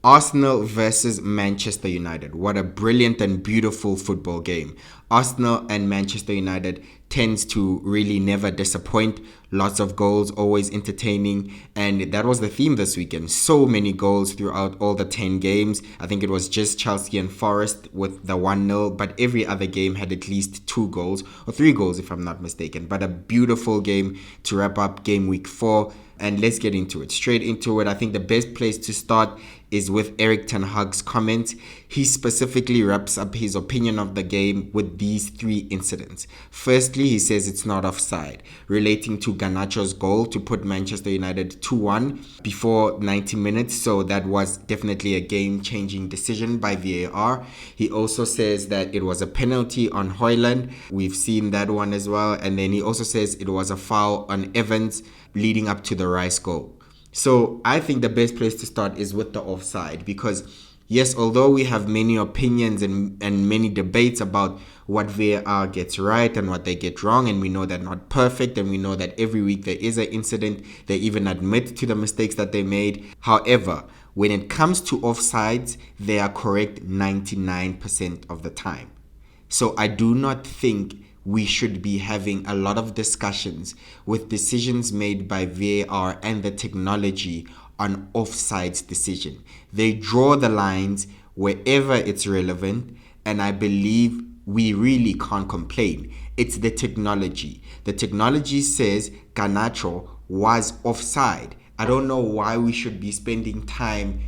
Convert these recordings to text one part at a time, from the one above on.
Arsenal versus Manchester United. What a brilliant and beautiful football game. Arsenal and Manchester United tends to really never disappoint. Lots of goals, always entertaining. And that was the theme this weekend. So many goals throughout all the 10 games. I think it was just Chelsea and Forest with the 1-0, but every other game had at least 2 goals, or 3 goals if I'm not mistaken. But a beautiful game to wrap up game week 4. And let's get into it. Straight into it. I think the best place to start is with Erik ten Hag's comment. He specifically wraps up his opinion of the game with these 3 incidents. Firstly, he says it's not offside, relating to Garnacho's goal to put Manchester United 2-1 before 90 minutes. So that was definitely a game-changing decision by VAR. He also says that it was a penalty on Højlund. We've seen that one as well. And then he also says it was a foul on Evans leading up to the Rice goal. So I think the best place to start is with the offside, because yes, although we have many opinions and many debates about what VAR gets right and what they get wrong, and we know they're not perfect, and we know that every week there is an incident, they even admit to the mistakes that they made. However, when it comes to offsides, they are correct 99% of the time. So I do not think we should be having a lot of discussions with decisions made by VAR and the technology on offsides decision. They draw the lines wherever it's relevant, and I believe we really can't complain. It's the technology. The technology says Garnacho was offside. I don't know why we should be spending time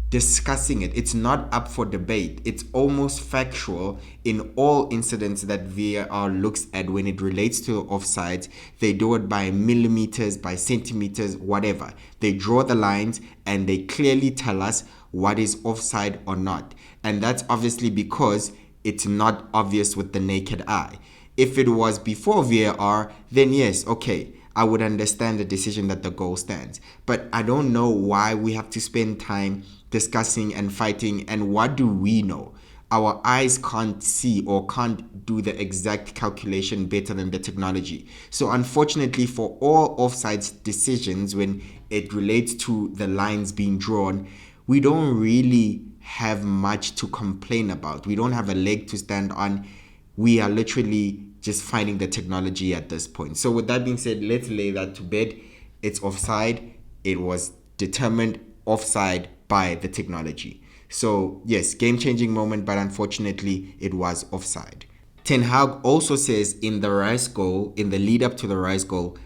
discussing it. It's not up for debate. It's almost factual in all incidents that VAR looks at when it relates to offsides. They do it by millimeters, by centimeters, whatever. They draw the lines and they clearly tell us what is offside or not. And that's obviously because it's not obvious with the naked eye. If it was before VAR, then yes, okay, I would understand the decision that the goal stands. But I don't know why we have to spend time discussing and fighting, and what do we know? Our eyes can't see or can't do the exact calculation better than the technology. So unfortunately for all offsides decisions, when it relates to the lines being drawn, we don't really have much to complain about. We don't have a leg to stand on. We are literally just finding the technology at this point. So with that being said, let's lay that to bed. It's offside. It was determined offside by the technology. So yes, game-changing moment, but unfortunately it was offside. Ten Hag also says in the Rice goal, in the lead up to the Rice goal,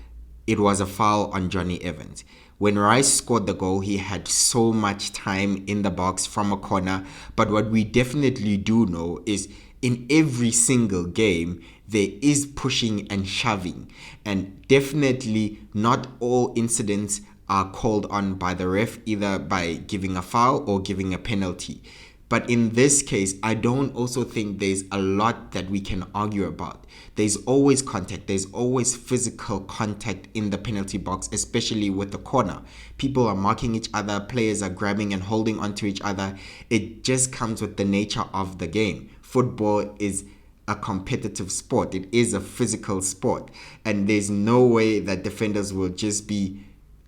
it was a foul on Johnny Evans. When Rice scored the goal, he had so much time in the box from a corner. But what we definitely do know is in every single game, there is pushing and shoving. And definitely not all incidents are called on by the ref, either by giving a foul or giving a penalty. But in this case, I don't also think there's a lot that we can argue about. There's always contact. There's always physical contact in the penalty box, especially with the corner. People are marking each other. Players are grabbing and holding onto each other. It just comes with the nature of the game. Football is a competitive sport. It is a physical sport. And there's no way that defenders will just be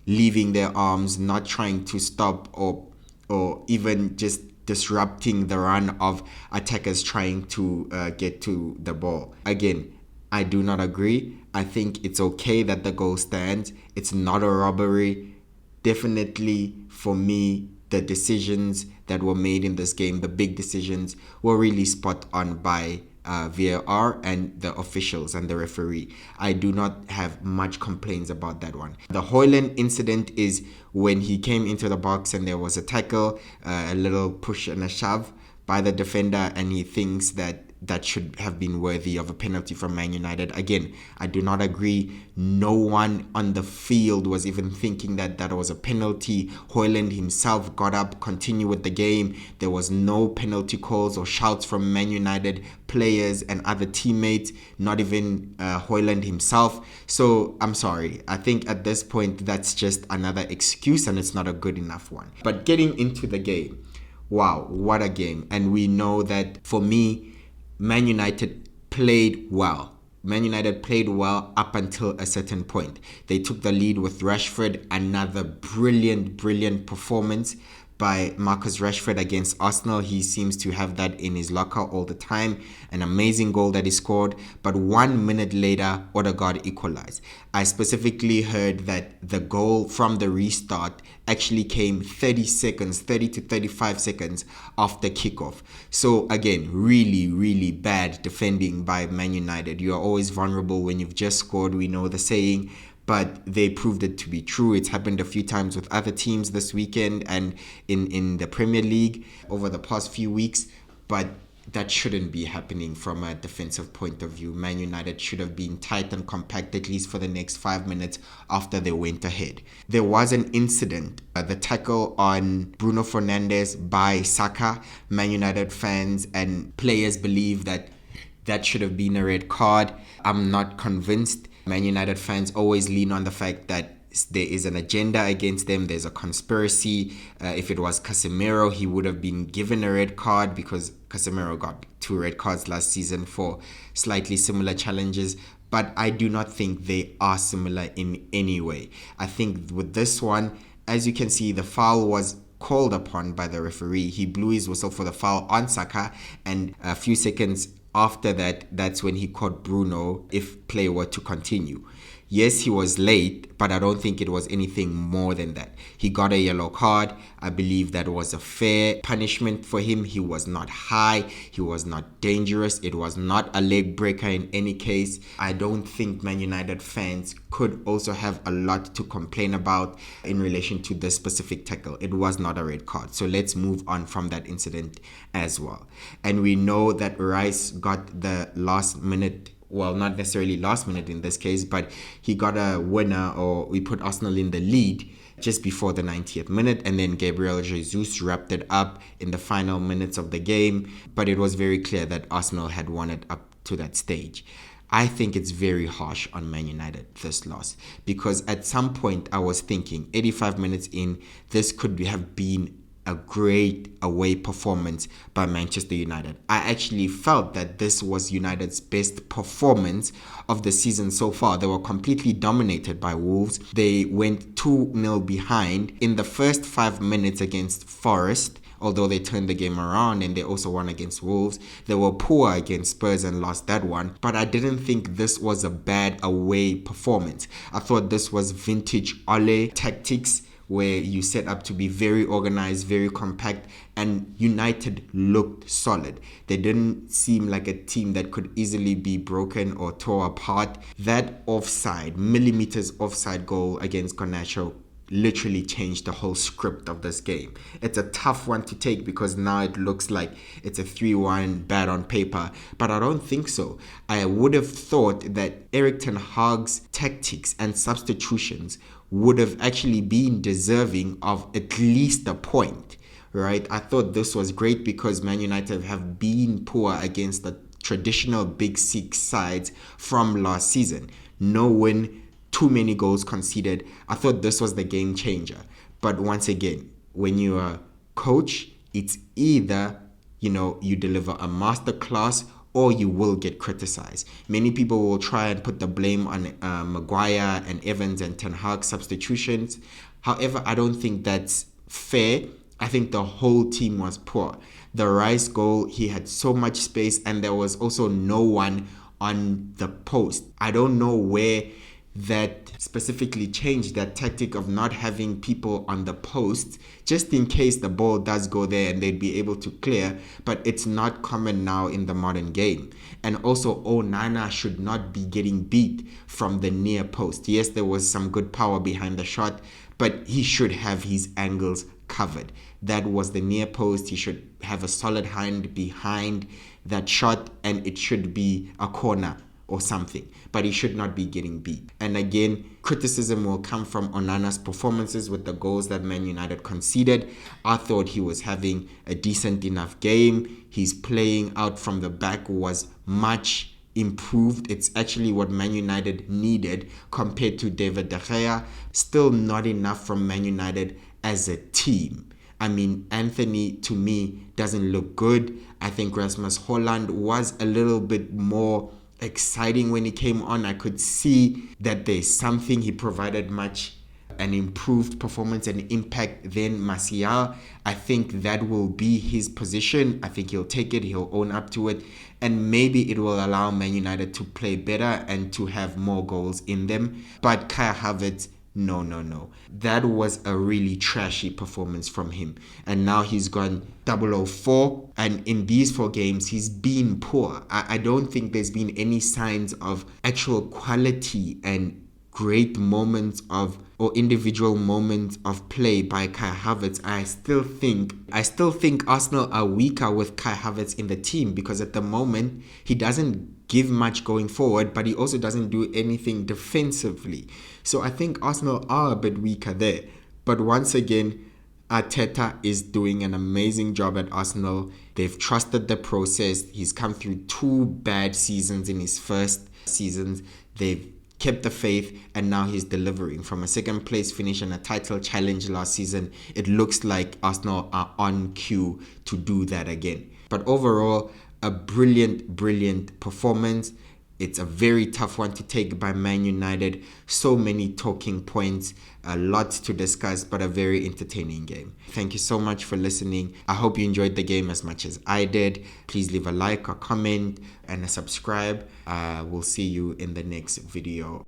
leaving their arms, not trying to stop or even just disrupting the run of attackers trying to get to the ball. Again, I do not agree. I think it's okay that the goal stands. It's not a robbery. Definitely, for me, the decisions that were made in this game, the big decisions, were really spot on by VAR and the officials and the referee. I do not have much complaints about that one. The Højlund incident is when he came into the box and there was a tackle, a little push and a shove by the defender, and he thinks that should have been worthy of a penalty from Man United. Again, I do not agree. No one on the field was even thinking that was a penalty. Højlund himself got up, continued with the game. There was no penalty calls or shouts from Man United players and other teammates, not even Højlund himself. So I'm sorry. I think at this point, that's just another excuse, and it's not a good enough one. But getting into the game, wow, what a game. And we know that, for me, Man United played well. Man United played well up until a certain point. They took the lead with Rashford, another brilliant performance by Marcus Rashford against Arsenal. He seems to have that in his locker all the time. An amazing goal that he scored. But 1 minute later, Odegaard equalized. I specifically heard that the goal from the restart actually came 30 to 35 seconds after kickoff. So again, really, really bad defending by Man United. You are always vulnerable when you've just scored. We know the saying. But they proved it to be true. It's happened a few times with other teams this weekend and in the Premier League over the past few weeks. But that shouldn't be happening from a defensive point of view. Man United should have been tight and compact at least for the next 5 minutes after they went ahead. There was an incident, the tackle on Bruno Fernandes by Saka. Man United fans and players believe that should have been a red card. I'm not convinced. Man United fans always lean on the fact that there is an agenda against them. There's a conspiracy. If it was Casemiro, he would have been given a red card because Casemiro got 2 red cards last season for slightly similar challenges. But I do not think they are similar in any way. I think with this one, as you can see, the foul was called upon by the referee. He blew his whistle for the foul on Saka, and a few seconds after that, that's when he caught Bruno if play were to continue. Yes, he was late, but I don't think it was anything more than that. He got a yellow card. I believe that was a fair punishment for him. He was not high. He was not dangerous. It was not a leg breaker in any case. I don't think Man United fans could also have a lot to complain about in relation to this specific tackle. It was not a red card. So let's move on from that incident as well. And we know that Rice got the last minute, well, not necessarily last minute in this case, but he got a winner, or we put Arsenal in the lead just before the 90th minute, and then Gabriel Jesus wrapped it up in the final minutes of the game. But it was very clear that Arsenal had won it up to that stage. I think it's very harsh on Man United, this loss, because at some point I was thinking 85 minutes in, this could have been a great away performance by Manchester United. I actually felt that this was United's best performance of the season so far. They were completely dominated by Wolves. They went 2-0 behind in the first 5 minutes against Forest, although they turned the game around and they also won against Wolves. They were poor against Spurs and lost that one. But I didn't think this was a bad away performance. I thought this was vintage Ole tactics, where you set up to be very organized, very compact, and United looked solid. They didn't seem like a team that could easily be broken or tore apart. That millimeters offside goal against Garnacho literally changed the whole script of this game. It's a tough one to take because now it looks like it's a 3-1 bad on paper, but I don't think so. I would have thought that Erik ten Hag's tactics and substitutions would have actually been deserving of at least a point, right? I thought this was great because Man United have been poor against the traditional Big Six sides from last season. No win, too many goals conceded. I thought this was the game changer. But once again, when you're a coach, it's either, you deliver a masterclass or you will get criticized. Many people will try and put the blame on Maguire and Evans and Ten Hag substitutions. However, I don't think that's fair. I think the whole team was poor. The Rice goal, he had so much space and there was also no one on the post. I don't know where that specifically changed, that tactic of not having people on the post just in case the ball does go there and they'd be able to clear, but it's not common now in the modern game. And also Onana should not be getting beat from the near post. Yes, there was some good power behind the shot, but he should have his angles covered. That was the near post. He should have a solid hand behind that shot and it should be a corner or something, but he should not be getting beat. And again, criticism will come from Onana's performances with the goals that Man United conceded. I thought he was having a decent enough game. His playing out from the back was much improved. It's actually what Man United needed compared to David De Gea. Still not enough from Man United as a team. I mean, Anthony, to me, doesn't look good. I think Rasmus Haaland was a little bit more exciting when he came on. I could see that there's something. He provided much an improved performance and impact than Martial. I think that will be his position. I think he'll take it, he'll own up to it, and maybe it will allow Man United to play better and to have more goals in them. But Kai Havertz, no. That was a really trashy performance from him. And now he's gone 004. And in these 4 games, he's been poor. I don't think there's been any signs of actual quality and great moments of or individual moments of play by Kai Havertz. I still think Arsenal are weaker with Kai Havertz in the team, because at the moment he doesn't give much going forward, but he also doesn't do anything defensively. So I think Arsenal are a bit weaker there. But once again, Arteta is doing an amazing job at Arsenal. They've trusted the process. He's come through 2 bad seasons in his first seasons. They've kept the faith, and now he's delivering. From a second place finish and a title challenge last season, it looks like Arsenal are on cue to do that again. But overall, a brilliant performance. It's a very tough one to take by Man United. So many talking points, a lot to discuss, but a very entertaining game. Thank you so much for listening. I hope you enjoyed the game as much as I did. Please leave a like, a comment, and a subscribe. We'll see you in the next video.